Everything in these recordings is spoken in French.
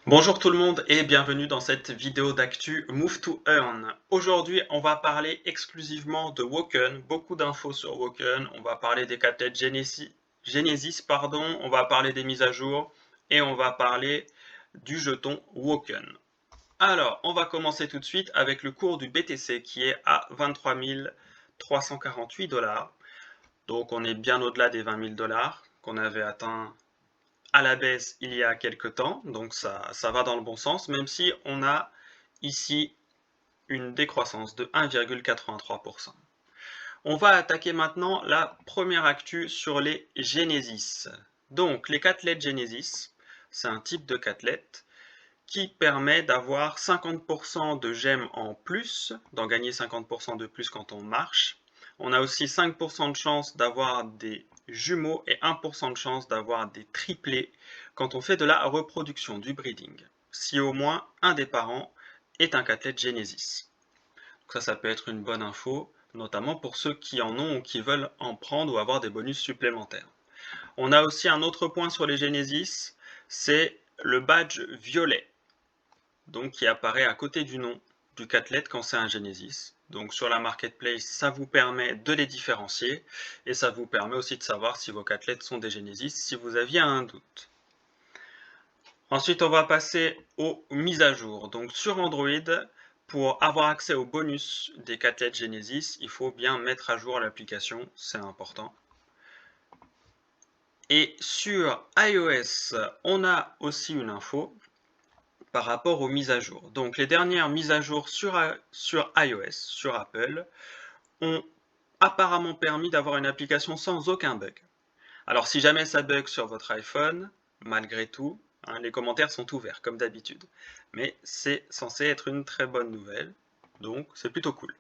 Bonjour tout le monde et bienvenue dans cette vidéo d'actu Move to Earn. Aujourd'hui, on va parler exclusivement de Woken, beaucoup d'infos sur Woken. On va parler des cathlètes Genesis, on va parler des mises à jour et on va parler du jeton Woken. Alors, on va commencer tout de suite avec le cours du BTC qui est à 23 348 $. Donc, on est bien au-delà des 20 000 $ qu'on avait atteint à la baisse il y a quelques temps, donc ça va dans le bon sens, même si on a ici une décroissance de 1,83%. On va attaquer maintenant la première actu sur les Genesis. Donc les cathlètes Genesis, c'est un type de cathlète qui permet d'avoir 50% de gemmes en plus, d'en gagner 50% de plus quand on marche. On a aussi 5% de chance d'avoir des jumeaux et 1% de chance d'avoir des triplés quand on fait de la reproduction, du breeding, si au moins un des parents est un cathlète Genesis. Donc ça peut être une bonne info, notamment pour ceux qui en ont ou qui veulent en prendre ou avoir des bonus supplémentaires. On a aussi un autre point sur les Genesis, c'est le badge violet, donc qui apparaît à côté du nom du cathlète quand c'est un Genesis. Donc sur la marketplace, ça vous permet de les différencier et ça vous permet aussi de savoir si vos cathlètes sont des Genesis si vous aviez un doute. Ensuite, on va passer aux mises à jour. Donc sur Android, pour avoir accès aux bonus des cathlètes Genesis, il faut bien mettre à jour l'application, c'est important. Et sur iOS, on a aussi une info par rapport aux mises à jour. Donc les dernières mises à jour sur iOS, sur Apple, ont apparemment permis d'avoir une application sans aucun bug. Alors si jamais ça bug sur votre iPhone, malgré tout, les commentaires sont ouverts comme d'habitude. Mais c'est censé être une très bonne nouvelle, donc c'est plutôt cool.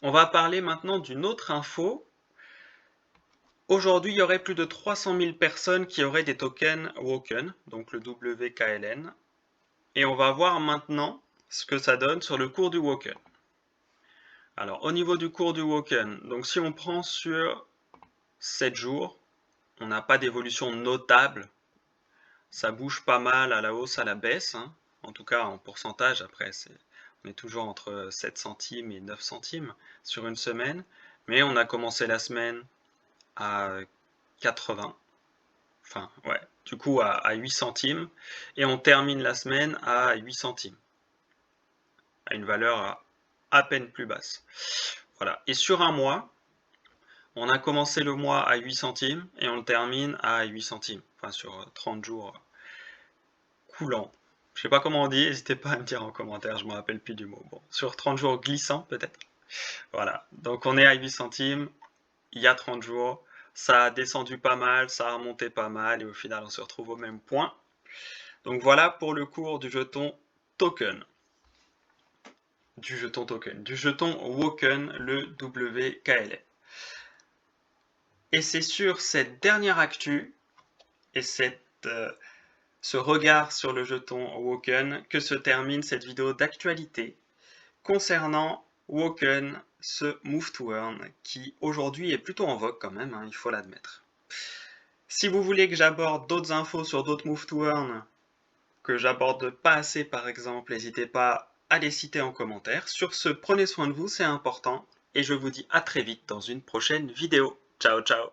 On va parler maintenant d'une autre info. Aujourd'hui, il y aurait plus de 300 000 personnes qui auraient des tokens Woken, donc le WKLN. Et on va voir maintenant ce que ça donne sur le cours du Woken. Alors, au niveau du cours du Woken, donc si on prend sur 7 jours, on n'a pas d'évolution notable. Ça bouge pas mal à la hausse, à la baisse, en tout cas en pourcentage. Après, on est toujours entre 7 centimes et 9 centimes sur une semaine. Mais on a commencé la semaine à 80, enfin, ouais, du coup à 8 centimes. Et on termine la semaine à 8 centimes, à une valeur à peine plus basse. Voilà. Et sur un mois, on a commencé le mois à 8 centimes et on le termine à 8 centimes, enfin sur 30 jours coulants. Je sais pas comment on dit, n'hésitez pas à me dire en commentaire, je me rappelle plus du mot. Bon, sur 30 jours glissants peut-être. Voilà, donc on est à 8 centimes, il y a 30 jours, ça a descendu pas mal, ça a remonté pas mal et au final on se retrouve au même point. Donc voilà pour le cours du jeton token. Du jeton Woken, le WKLN. Et c'est sur cette dernière actu et ce regard sur le jeton Woken que se termine cette vidéo d'actualité concernant Woken, ce Move to Earn qui aujourd'hui est plutôt en vogue quand même, il faut l'admettre. Si vous voulez que j'aborde d'autres infos sur d'autres Move to Earn que j'aborde pas assez par exemple, n'hésitez pas à les citer en commentaire. Sur ce, prenez soin de vous, c'est important, et je vous dis à très vite dans une prochaine vidéo. Ciao ciao.